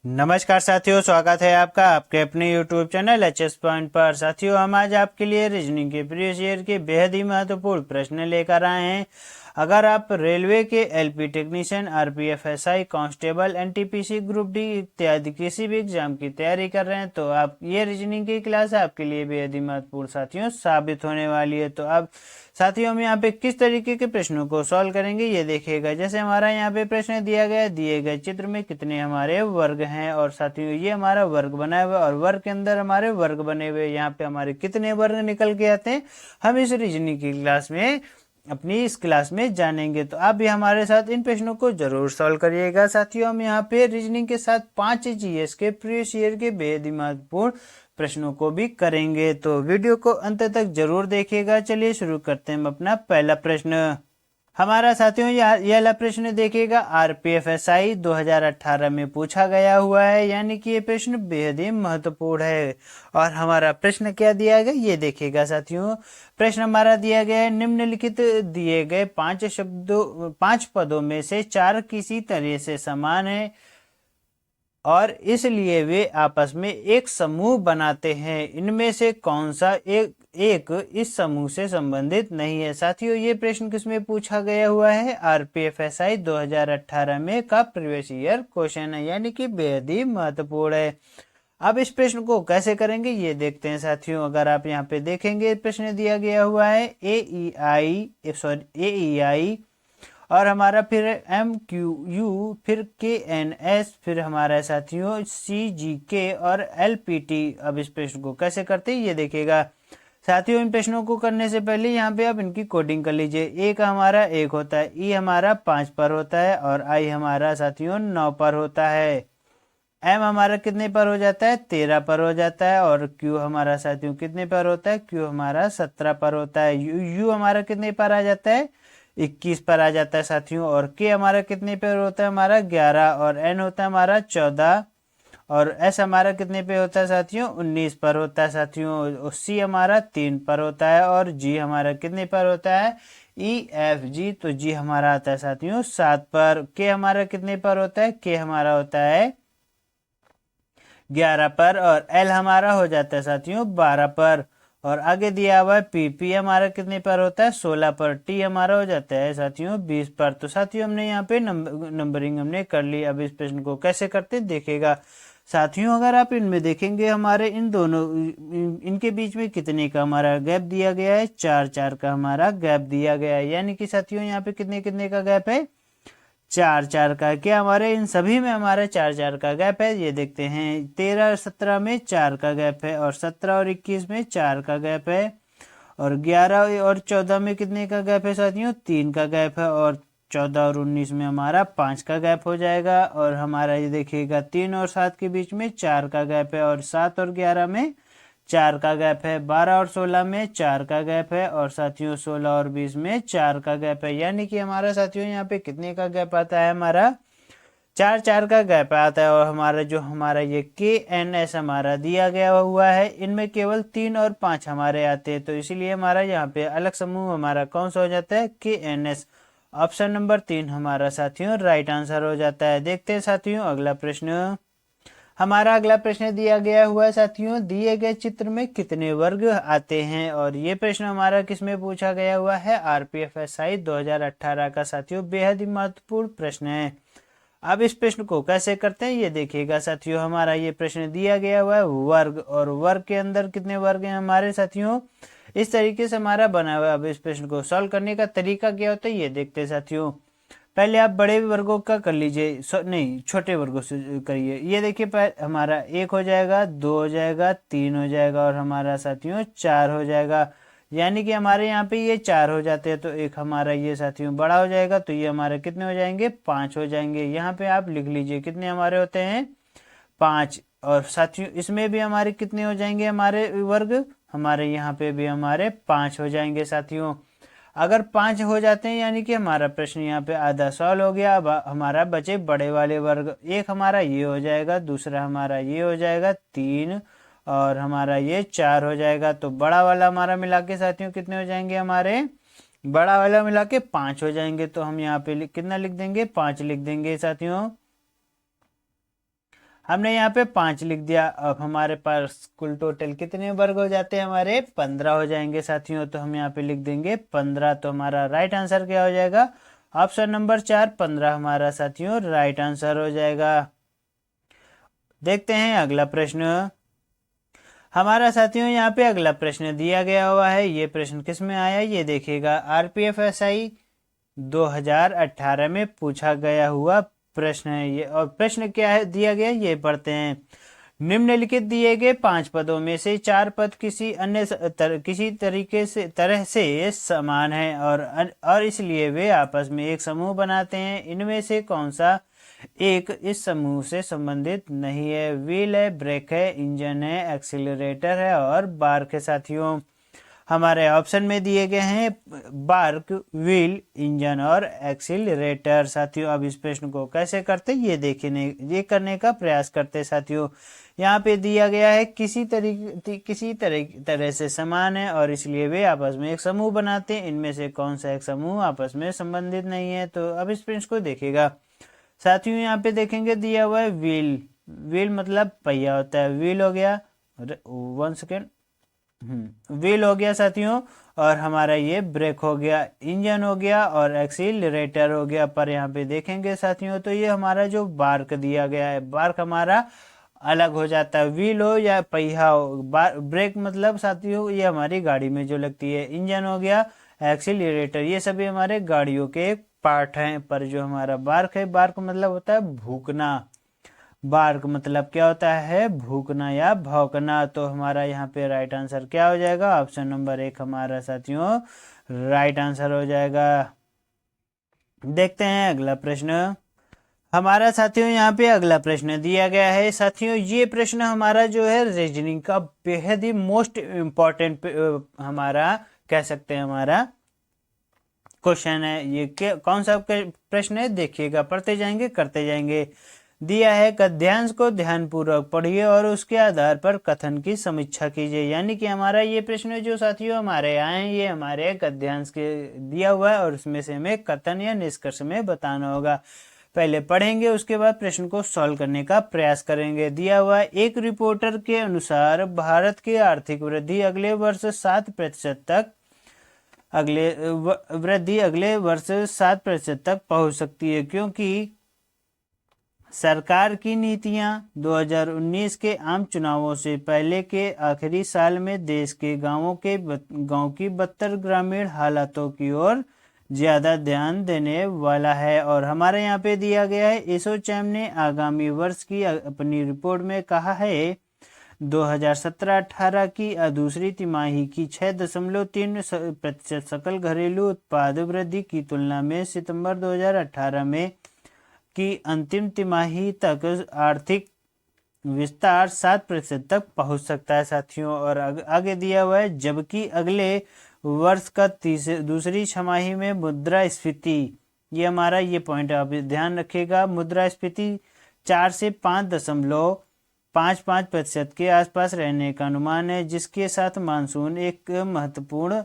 नमस्कार साथियों, स्वागत है आपका आपके अपने YouTube चैनल HS पॉइंट पर। साथियों, हम आज आपके लिए रीजनिंग के प्रीवियस ईयर के बेहद ही महत्वपूर्ण प्रश्न लेकर आए हैं। अगर आप रेलवे के LP technician, RPF SI constable, NTPC group D इत्यादि किसी भी एग्जाम की तैयारी कर रहे हैं तो आप ये रीजनिंग की क्लास आपके लिए बेहद ही महत्वपूर्ण साथियों साबित होने वाली है। तो अब साथियों, हम यहाँ पे किस तरीके के प्रश्नों को सॉल्व करेंगे ये देखिएगा। जैसे हमारा यहाँ पे प्रश्न दिया गया, दिए गए चित्र में कितने हमारे वर्ग हैं, और साथियों ये हमारा वर्ग बना हुआ है और वर्ग के अंदर हमारे वर्ग बने हुए, यहाँ पे हमारे कितने वर्ग निकल के आते हैं हम इस रीजनिंग की क्लास में अपनी इस क्लास में जानेंगे। तो आप भी हमारे साथ इन प्रश्नों को जरूर सॉल्व करिएगा। साथियों, हम यहाँ पे रीजनिंग के साथ 5 GS के प्रीवियस ईयर के बेहद ही महत्वपूर्ण प्रश्नों को भी करेंगे, तो वीडियो को अंत तक जरूर देखिएगा। चलिए शुरू करते हैं हम अपना पहला प्रश्न। हमारा साथियों यह वाला प्रश्न देखिएगा, RPF SI 2018 में पूछा गया हुआ है, यानी कि ये प्रश्न बेहद ही महत्वपूर्ण है। और हमारा प्रश्न क्या दिया गया ये देखिएगा साथियों। प्रश्न हमारा दिया गया है, निम्नलिखित दिए गए 5 पदों में से 4 किसी तरह से समान है और इसलिए वे आपस में एक समूह बनाते हैं। इनमें से कौन सा एक इस समूह से संबंधित नहीं है। साथियों, ये प्रश्न किसमें पूछा गया हुआ है? RPF SI 2018 में का प्रीवियस ईयर क्वेश्चन है, यानी कि बेहद ही महत्वपूर्ण है। अब इस प्रश्न को कैसे करेंगे ये देखते हैं साथियों। अगर आप यहाँ पे देखेंगे, प्रश्न दिया गया हुआ है AEI और हमारा फिर MQU, फिर KNS, फिर हमारा साथियों CGK और LPT। अब इस प्रश्न को कैसे करते हैं ये देखिएगा साथियों। इन प्रश्नों को करने से पहले यहाँ पे आप इनकी कोडिंग कर लीजिए। ए का हमारा 1 होता है, ई हमारा 5 पर होता है और आई हमारा साथियों 9 पर होता है। एम हमारा कितने पर हो जाता है? 13 पर हो जाता है। और क्यू हमारा साथियों कितने पर होता है? क्यू हमारा 17 पर होता है। यू हमारा कितने पर आ जाता है? 21 पर आ जाता है साथियों। और के हमारा कितने पर होता है? हमारा 11। और एन होता है हमारा 14। और एस हमारा कितने पे होता है साथियों? 19 पर होता है साथियों। सी हमारा 3 पर होता है। और जी हमारा कितने पर होता है? EFG, तो जी हमारा आता है साथियों 7 पर। के हमारा कितने पर होता है? के हमारा होता है 11 पर। और एल हमारा हो जाता है साथियों 12 पर। और आगे दिया हुआ है पी हमारा कितने पर होता है? 16 पर। टी हमारा हो जाता है साथियों 20 पर। तो साथियों हमने यहाँ पे नंबरिंग हमने कर ली। अब इस प्रश्न को कैसे करते हैं देखिएगा साथियों। अगर आप इनमें देखेंगे, हमारे इन दोनों इनके बीच में कितने का हमारा गैप दिया गया है? 4 का हमारा गैप दिया गया है, यानी कि साथियों यहाँ पे कितने कितने का गैप है? 4 का। क्या हमारे इन सभी में हमारे 4 का गैप है? ये देखते हैं। 13 और 17 में 4 का गैप है और 17 और 21 में 4 का गैप है। और 11 और 14 में कितने का गैप है साथियों? 3 का गैप है। और 14 और 19 में हमारा 5 का गैप हो जाएगा। और हमारा ये देखिएगा 3 और 7 के बीच में 4 का गैप है। और 7 और 11 में 4 का गैप है। 12 और 16 में 4 का गैप है। और साथियों 16 और 20 में 4 का गैप है, यानी कि हमारा साथियों यहाँ पे कितने का गैप आता है? हमारा 4 का गैप आता है। और हमारा जो हमारा ये KNS हमारा दिया गया हुआ है, इनमें केवल 3 और 5 हमारे आते हैं, तो इसीलिए हमारा यहाँ पे अलग समूह हमारा कौन सा हो जाता है? KNS। ऑप्शन नंबर 3 हमारा साथियों राइट आंसर हो जाता है। देखते हैं साथियों अगला प्रश्न। हमारा अगला प्रश्न दिया गया हुआ है साथियों, दिए गए चित्र में कितने वर्ग आते हैं? और ये प्रश्न हमारा किसमें पूछा गया हुआ है? RPF SI 2018 का साथियों बेहद ही महत्वपूर्ण प्रश्न है। अब इस प्रश्न को कैसे करते हैं ये देखिएगा साथियों। हमारा ये प्रश्न दिया गया हुआ है वर्ग, और वर्ग के अंदर कितने वर्ग हैं हमारे साथियों? इस तरीके से हमारा बना हुआ है। अब इस प्रश्न को सॉल्व करने का तरीका क्या होता है ये देखते हैं साथियों। पहले आप बड़े वर्गों का कर लीजिए, नहीं छोटे वर्गों से करिए। ये देखिए हमारा 1 हो जाएगा, 2 हो जाएगा, 3 हो जाएगा और हमारा साथियों 4 हो जाएगा, यानी कि हमारे यहाँ पे ये 4 हो जाते हैं। तो एक हमारा ये साथियों बड़ा हो जाएगा, तो ये हमारे कितने हो जाएंगे? 5 हो जाएंगे। यहाँ पे आप लिख लीजिए कितने हमारे होते हैं? 5। और साथियों इसमें भी हमारे कितने हो जाएंगे हमारे वर्ग? हमारे यहाँ पे भी हमारे 5 हो जाएंगे साथियों। अगर 5 हो जाते हैं, यानी कि हमारा प्रश्न यहाँ पे आधा सॉल्व हो गया। अब हमारा बचे बड़े वाले वर्ग। एक हमारा ये हो जाएगा, दूसरा हमारा ये हो जाएगा 3, और हमारा ये 4 हो जाएगा। तो बड़ा वाला हमारा मिला के साथियों कितने हो जाएंगे हमारे? बड़ा वाला मिला के 5 हो जाएंगे। तो हम यहाँ पे कितना लिख देंगे? 5 लिख देंगे साथियों। हमने यहाँ पे 5 लिख दिया। अब हमारे पास कुल टोटल कितने वर्ग हो जाते हैं, हमारे 15 हो जाएंगे साथियों। तो हम यहाँ पे लिख देंगे 15। तो हमारा राइट आंसर क्या हो जाएगा, ऑप्शन नंबर 4 15 हमारा साथियों राइट आंसर हो जाएगा। देखते हैं अगला प्रश्न। हमारा साथियों यहाँ पे अगला प्रश्न दिया गया हुआ है। ये प्रश्न किस में आया ये देखिएगा, आरपीएफएसआई 2018 में पूछा गया हुआ प्रश्न है ये। और प्रश्न क्या है दिया गया ये पढ़ते हैं। निम्नलिखित दिए गए 5 पदों में से 4 पद किसी अन्य किसी तरीके से तरह से समान है और इसलिए वे आपस में एक समूह बनाते हैं। इनमें से कौन सा एक इस समूह से संबंधित नहीं है। व्हील है, ब्रेक है, इंजन है, एक्सीलरेटर है और बार्क है साथियों। हमारे ऑप्शन में दिए गए हैं बार्क, व्हील, इंजन और एक्सीलरेटर साथियों। अब इस प्रश्न को कैसे करते ये देखने ये करने का प्रयास करते साथियों। यहाँ पे दिया गया है किसी तरह से समान है और इसलिए वे आपस में एक समूह बनाते हैं। इनमें से कौन सा एक समूह आपस में संबंधित नहीं है। तो अब इस प्रश्न को देखेगा साथियों। यहाँ पे देखेंगे दिया हुआ है व्हील। व्हील मतलब पहिया होता है। व्हील हो गया, 1 सेकेंड, व्हील हो गया साथियों। और हमारा ये ब्रेक हो गया, इंजन हो गया और एक्सीलरेटर हो गया। पर यहाँ पे देखेंगे साथियों तो ये हमारा जो बार्क दिया गया है, बार्क हमारा अलग हो जाता है। व्हील हो या पहिया हो, ब्रेक मतलब साथियों ये हमारी गाड़ी में जो लगती है। इंजन हो गया, एक्सीलरेटर, ये सभी हमारे गाड़ियों के पार्ट हैं। पर जो हमारा बार्क है, बार्क मतलब होता है भूकना। बार्क मतलब क्या होता है, भूकना या भौंकना। तो हमारा यहाँ पे राइट आंसर क्या हो जाएगा, ऑप्शन नंबर 1 हमारा साथियों राइट आंसर हो जाएगा। देखते हैं अगला प्रश्न। हमारा साथियों यहाँ पे अगला प्रश्न दिया गया है साथियों। ये प्रश्न हमारा जो है रीजनिंग का बेहद ही मोस्ट इम्पॉर्टेंट हमारा कह सकते हैं हमारा क्वेश्चन है। ये कौन सा प्रश्न है देखिएगा, पढ़ते जाएंगे करते जाएंगे। दिया है गद्यांश को ध्यानपूर्वक पढ़िए और उसके आधार पर कथन की समीक्षा कीजिए। यानी कि हमारा ये प्रश्न जो साथियों हमारे आए हैं ये हमारे गद्यांश के दिया हुआ है और उसमें से हमें कथन या निष्कर्ष में बताना होगा। पहले पढ़ेंगे उसके बाद प्रश्न को सॉल्व करने का प्रयास करेंगे। दिया हुआ है एक रिपोर्टर के अनुसार भारत की आर्थिक वृद्धि अगले वर्ष 7% तक अगले वर्ष 7% तक पहुंच सकती है, क्योंकि सरकार की नीतियां 2019 के आम चुनावों से पहले के आखिरी साल में देश के गांव की बदतर ग्रामीण हालातों की ओर ज्यादा ध्यान देने वाला है। और हमारे यहाँ पे दिया गया है एसोचैम ने आगामी वर्ष की अपनी रिपोर्ट में कहा है 2017-18 की दूसरी तिमाही की 6.3% सकल घरेलू उत्पाद वृद्धि की तुलना में सितंबर 2018 में की अंतिम तिमाही तक आर्थिक विस्तार 7% तक पहुंच सकता है साथियों। और आगे दिया हुआ है जबकि अगले वर्ष का दूसरी छमाही में मुद्रास्फीति, ये हमारा ये पॉइंट आप ध्यान रखिएगा, मुद्रास्फीति 4 से 5.55% के आसपास रहने का अनुमान है, जिसके साथ मानसून एक महत्वपूर्ण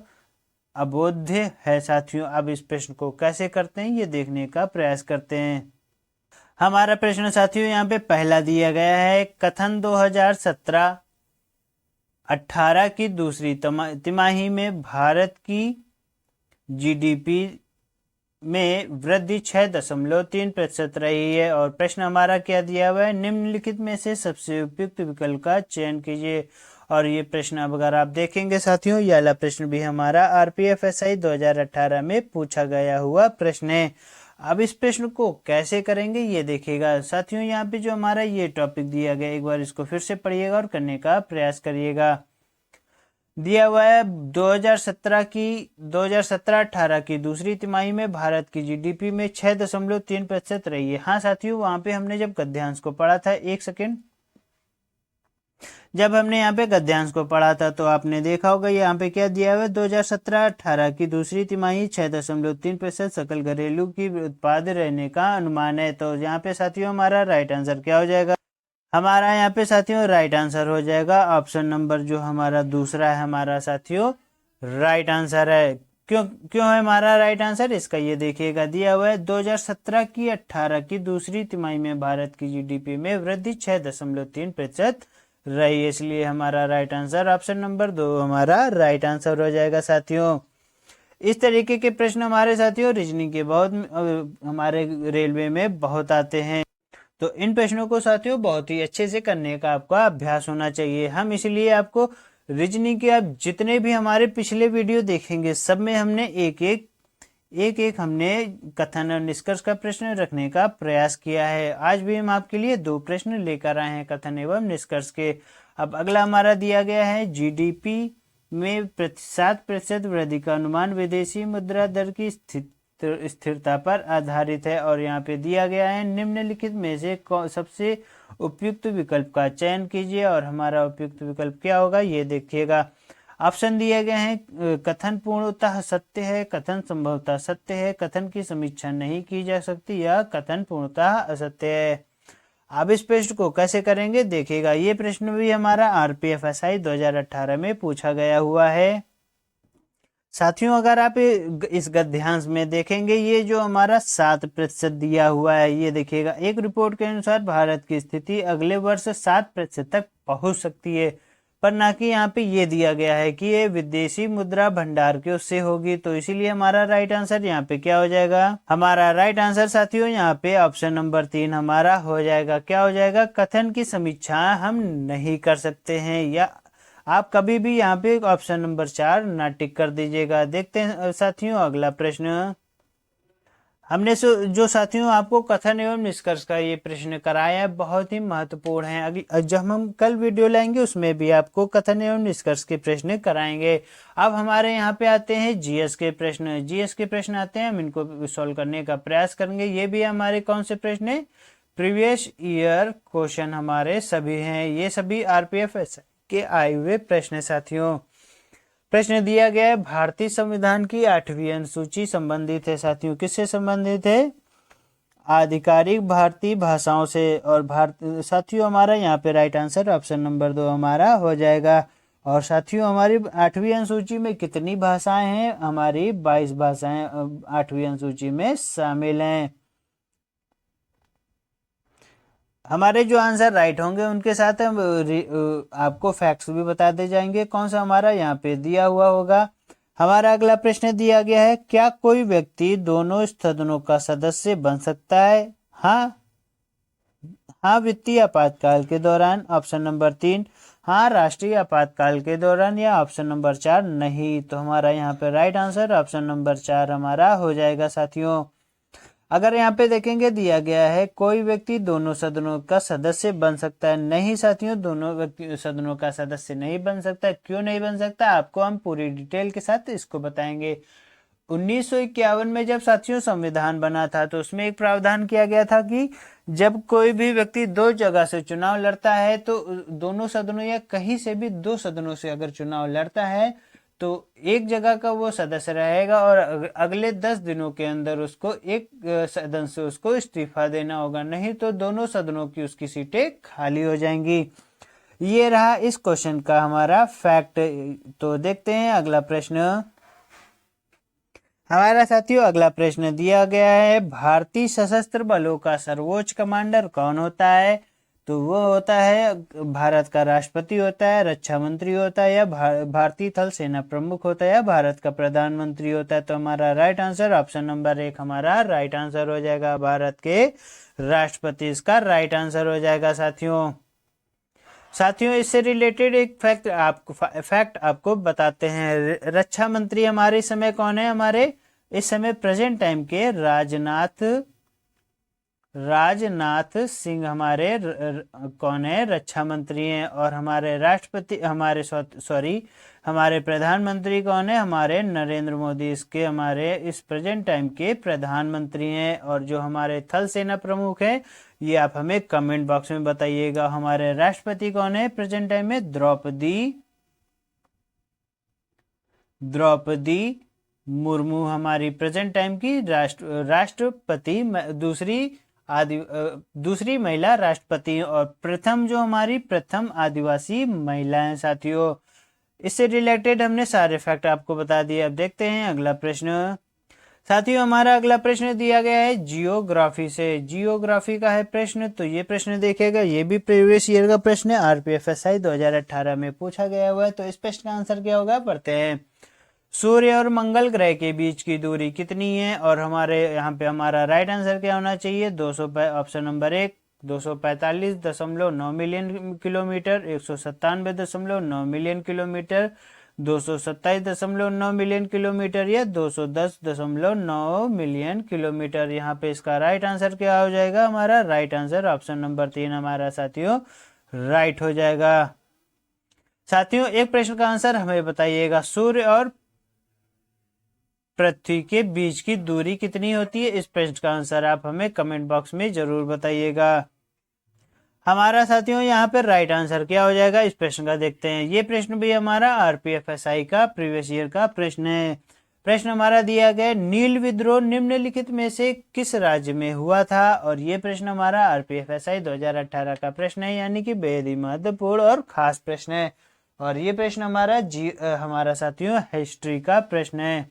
अबोध्य है साथियों। अब इस प्रश्न को कैसे करते हैं ये देखने का प्रयास करते हैं। हमारा प्रश्न साथियों यहाँ पे पहला दिया गया है कथन 2017-18 की दूसरी तिमाही में भारत की जीडीपी में वृद्धि 6.3% रही है। और प्रश्न हमारा क्या दिया हुआ है, निम्नलिखित में से सबसे उपयुक्त विकल्प का चयन कीजिए। और ये प्रश्न अब अगर आप देखेंगे साथियों ये वाला प्रश्न भी हमारा आरपीएफएसआई 2018 में पूछा गया हुआ प्रश्न है। अब इस प्रश्न को कैसे करेंगे ये देखिएगा साथियों। यहाँ पे जो हमारा ये टॉपिक दिया गया एक बार इसको फिर से पढ़िएगा और करने का प्रयास करिएगा। दिया हुआ है 2017-18 की दूसरी तिमाही में भारत की जीडीपी में 6.3% रही है। हाँ साथियों वहां पे हमने जब गद्यांश को पढ़ा था, एक सेकेंड, जब हमने यहाँ पे गद्यांश को पढ़ा था तो आपने देखा होगा यहाँ पे क्या दिया हुआ है 2017-18 की दूसरी तिमाही 6.3% सकल घरेलू की उत्पाद रहने का अनुमान है। तो यहाँ पे साथियों हमारा राइट आंसर क्या हो जाएगा, हमारा यहाँ पे साथियों राइट आंसर हो जाएगा ऑप्शन नंबर जो हमारा दूसरा है हमारा साथियों राइट आंसर है। क्यों क्यों है हमारा राइट आंसर इसका, ये देखिएगा दिया हुआ है 2017 की 18 की दूसरी तिमाही में भारत की जीडीपी में वृद्धि 6.3% रही, इसलिए हमारा राइट आंसर ऑप्शन नंबर 2 हमारा राइट आंसर हो जाएगा साथियों। इस तरीके के प्रश्न हमारे साथियों रीजनिंग के बहुत हमारे रेलवे में बहुत आते हैं, तो इन प्रश्नों को साथियों बहुत ही अच्छे से करने का आपका अभ्यास होना चाहिए। हम इसलिए आपको रीजनिंग के आप जितने भी हमारे पिछले वीडियो देखेंगे सब में हमने एक हमने कथन और निष्कर्ष का प्रश्न रखने का प्रयास किया है। आज भी हम आपके लिए 2 प्रश्न लेकर आए हैं कथन एवं निष्कर्ष के। अब अगला हमारा दिया गया है जीडीपी में 7% वृद्धि का अनुमान विदेशी मुद्रा दर की स्थिरता पर आधारित है, और यहाँ पे दिया गया है निम्नलिखित में से सबसे उपयुक्त विकल्प का चयन कीजिए, और हमारा उपयुक्त विकल्प क्या होगा ये देखिएगा। ऑप्शन दिए गए हैं कथन पूर्णतः सत्य है, कथन संभवतः सत्य है, कथन की समीक्षा नहीं की जा सकती, या कथन पूर्णतः असत्य है। अब इस प्रश्न को कैसे करेंगे देखिएगा, ये प्रश्न भी हमारा आरपीएफएसआई 2018 में पूछा गया हुआ है साथियों। अगर आप इस गद्यांश में देखेंगे ये जो हमारा 7% दिया हुआ है, ये देखिएगा एक रिपोर्ट के अनुसार भारत की स्थिति अगले वर्ष 7% तक पहुंच सकती है, पर ना कि यहाँ पे ये दिया गया है कि ये विदेशी मुद्रा भंडार के उससे होगी, तो इसीलिए हमारा राइट आंसर यहाँ पे क्या हो जाएगा, हमारा राइट आंसर साथियों यहाँ पे ऑप्शन नंबर 3 हमारा हो जाएगा। क्या हो जाएगा, कथन की समीक्षा हम नहीं कर सकते हैं, या आप कभी भी यहाँ पे ऑप्शन नंबर 4 ना टिक कर दीजिएगा। देखते हैं साथियों अगला प्रश्न। हमने जो साथियों आपको कथन एवं निष्कर्ष का ये प्रश्न कराया है बहुत ही महत्वपूर्ण है, जब हम कल वीडियो लाएंगे उसमें भी आपको कथन एवं निष्कर्ष के प्रश्न कराएंगे। अब हमारे यहाँ पे आते हैं जीएस के प्रश्न। जीएस के प्रश्न आते हैं, हम इनको सॉल्व करने का प्रयास करेंगे। ये भी हमारे कौन से प्रश्न है, प्रीवियस ईयर क्वेश्चन हमारे सभी हैं, ये सभी आरपीएफ के आए हुए प्रश्न साथियों। प्रश्न दिया गया है भारतीय संविधान की 8वीं अनुसूची संबंधित है साथियों, किससे संबंधित है, आधिकारिक भारतीय भाषाओं से। और साथियों हमारा यहाँ पे राइट आंसर ऑप्शन नंबर 2 हमारा हो जाएगा। और साथियों हमारी 8वीं अनुसूची में कितनी भाषाएं हैं, हमारी 22 भाषाएं 8वीं अनुसूची में शामिल हैं। हमारे जो आंसर राइट होंगे उनके साथ हम आपको फैक्ट्स भी बताते जाएंगे कौन सा हमारा यहाँ पे दिया हुआ होगा। हमारा अगला प्रश्न दिया गया है, क्या कोई व्यक्ति दोनों सदनों का सदस्य बन सकता है। हाँ वित्तीय आपातकाल के दौरान, ऑप्शन नंबर 3 हाँ राष्ट्रीय आपातकाल के दौरान, या ऑप्शन नंबर 4 नहीं। तो हमारा यहाँ पे राइट आंसर ऑप्शन नंबर 4 हमारा हो जाएगा साथियों। अगर यहाँ पे देखेंगे दिया गया है कोई व्यक्ति दोनों सदनों का सदस्य बन सकता है, नहीं साथियों दोनों व्यक्ति सदनों का सदस्य नहीं बन सकता। क्यों नहीं बन सकता, आपको हम पूरी डिटेल के साथ इसको बताएंगे। 1951 में जब साथियों संविधान बना था तो उसमें एक प्रावधान किया गया था कि जब कोई भी व्यक्ति 2 जगह से चुनाव लड़ता है, तो दोनों सदनों या कहीं से भी 2 सदनों से अगर चुनाव लड़ता है तो एक जगह का वो सदस्य रहेगा, और अगले 10 दिनों के अंदर उसको एक सदन से उसको इस्तीफा देना होगा, नहीं तो दोनों सदनों की उसकी सीटें खाली हो जाएंगी। ये रहा इस क्वेश्चन का हमारा फैक्ट। तो देखते हैं अगला प्रश्न। हमारा साथियों अगला प्रश्न दिया गया है, भारतीय सशस्त्र बलों का सर्वोच्च कमांडर कौन होता है। तो वो होता है भारत का राष्ट्रपति होता है, रक्षा मंत्री होता है, या भारतीय थल सेना प्रमुख होता है, या भारत का प्रधानमंत्री होता है। तो हमारा राइट आंसर ऑप्शन नंबर 1 हमारा राइट आंसर हो जाएगा, भारत के राष्ट्रपति इसका राइट आंसर हो जाएगा साथियों। इससे रिलेटेड एक फैक्ट आपको बताते हैं। रक्षा मंत्री हमारे समय कौन है, हमारे इस समय प्रेजेंट टाइम के राजनाथ सिंह हमारे कौन है, रक्षा मंत्री हैं। और हमारे राष्ट्रपति हमारे प्रधानमंत्री कौन है, हमारे नरेंद्र मोदी इसके हमारे इस प्रेजेंट टाइम के प्रधानमंत्री हैं। और जो हमारे थल सेना प्रमुख हैं ये आप हमें कमेंट बॉक्स में बताइएगा। हमारे राष्ट्रपति कौन है प्रेजेंट टाइम में, द्रौपदी मुर्मू हमारी प्रेजेंट टाइम की राष्ट्रपति, दूसरी महिला राष्ट्रपति, और प्रथम जो हमारी प्रथम आदिवासी महिला है साथियों। इससे रिलेटेड हमने सारे फैक्ट आपको बता दिए। अब देखते हैं अगला प्रश्न। साथियों हमारा अगला प्रश्न दिया गया है जियोग्राफी से। जियोग्राफी का है प्रश्न, तो ये प्रश्न देखेगा, ये भी प्रीवियस ईयर का प्रश्न है, आरपीएफएसआई 2018 में पूछा गया हुआ है। तो इस प्रश्न का आंसर क्या होगा, पढ़ते हैं। सूर्य और मंगल ग्रह के बीच की दूरी कितनी है, और हमारे यहाँ पे हमारा राइट आंसर क्या होना चाहिए, 200, option number 1 245.9 million kilometre, 197.9 million kilometre, 227.9 million kilometre या 210.9 मिलियन किलोमीटर। यहाँ पे इसका राइट आंसर क्या हो जाएगा, हमारा राइट आंसर ऑप्शन नंबर 3 हमारा साथियों राइट हो जाएगा। साथियों एक प्रश्न का आंसर हमें बताइएगा, सूर्य और पृथ्वी के बीच की दूरी कितनी होती है। इस प्रश्न का आंसर आप हमें कमेंट बॉक्स में जरूर बताइएगा। हमारा साथियों यहाँ पर राइट आंसर क्या हो जाएगा, इस प्रश्न का देखते हैं। ये प्रश्न भी हमारा आरपीएफएसआई का प्रीवियस ईयर का प्रश्न है। प्रश्न हमारा दिया गया, नील विद्रोह निम्नलिखित में से किस राज्य में हुआ था, और ये प्रश्न हमारा आरपीएफएसआई 2018 का प्रश्न है, यानी कि बेहद ही महत्वपूर्ण और खास प्रश्न है। और ये प्रश्न हमारा साथियों हिस्ट्री का प्रश्न है।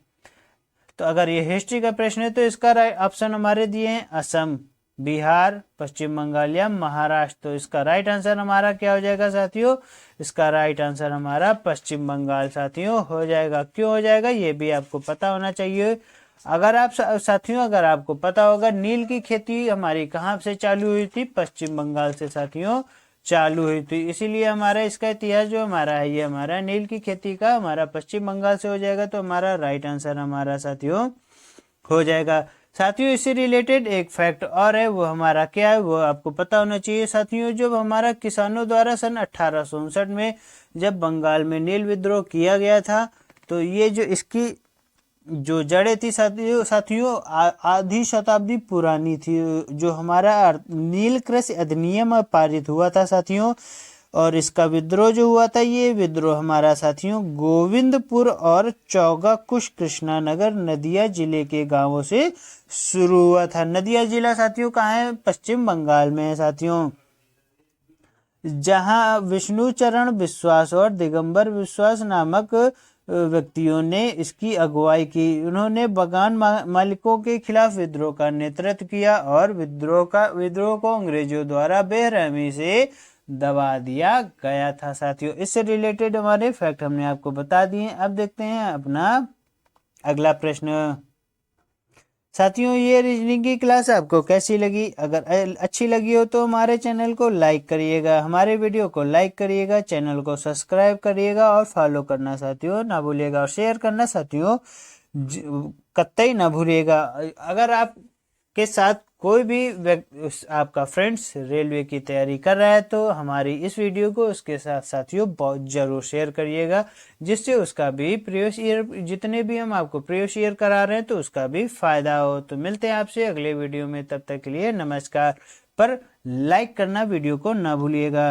तो अगर ये हिस्ट्री का प्रश्न है तो इसका राइट ऑप्शन हमारे दिए हैं असम, बिहार, पश्चिम बंगाल या महाराष्ट्र। तो इसका राइट आंसर हमारा क्या हो जाएगा साथियों, इसका राइट आंसर हमारा पश्चिम बंगाल साथियों हो जाएगा। क्यों हो जाएगा ये भी आपको पता होना चाहिए। अगर आप साथियों अगर आपको पता होगा नील की खेती हमारी कहाँ से चालू हुई थी, पश्चिम बंगाल से साथियों चालू हुई थी। इसीलिए हमारा इसका इतिहास जो हमारा है ये हमारा नील की खेती का हमारा पश्चिम बंगाल से हो जाएगा। तो हमारा राइट आंसर हमारा साथियों हो जाएगा। साथियों इससे रिलेटेड एक फैक्ट और है, वो हमारा क्या है वो आपको पता होना चाहिए साथियों। जब हमारा किसानों द्वारा सन 1859 में जब बंगाल में नील विद्रोह किया गया था, तो ये जो इसकी जो जड़ें थी साथियों आधी शताब्दी पुरानी थी। जो हमारा नील कृषि अधिनियम पारित हुआ था साथियों, और इसका विद्रोह जो हुआ था, ये विद्रोह हमारा साथियों गोविंदपुर और चौगा कुश कृष्णा नगर नदिया जिले के गांवों से शुरू हुआ था। नदिया जिला साथियों कहाँ है, पश्चिम बंगाल में है साथियों, जहां विष्णु चरण विश्वास और दिगंबर विश्वास नामक व्यक्तियों ने इसकी अगुवाई की। उन्होंने बागान मालिकों के खिलाफ विद्रोह का नेतृत्व किया और विद्रोह को अंग्रेजों द्वारा बेरहमी से दबा दिया गया था साथियों। इससे रिलेटेड हमारे फैक्ट हमने आपको बता दिए। अब देखते हैं अपना अगला प्रश्न। साथियों ये रीजनिंग की क्लास आपको कैसी लगी, अगर अच्छी लगी हो तो हमारे चैनल को लाइक करिएगा, हमारे वीडियो को लाइक करिएगा, चैनल को सब्सक्राइब करिएगा और फॉलो करना साथियों ना भूलिएगा, और शेयर करना साथियों कतई ना भूलिएगा। अगर आप के साथ कोई भी आपका फ्रेंड्स रेलवे की तैयारी कर रहा है तो हमारी इस वीडियो को उसके साथ साथियों बहुत जरूर शेयर करिएगा, जिससे उसका भी प्रीवियस ईयर जितने भी हम आपको प्रीवियस ईयर करा रहे हैं तो उसका भी फायदा हो। तो मिलते हैं आपसे अगले वीडियो में, तब तक के लिए नमस्कार। पर लाइक करना वीडियो को ना भूलिएगा।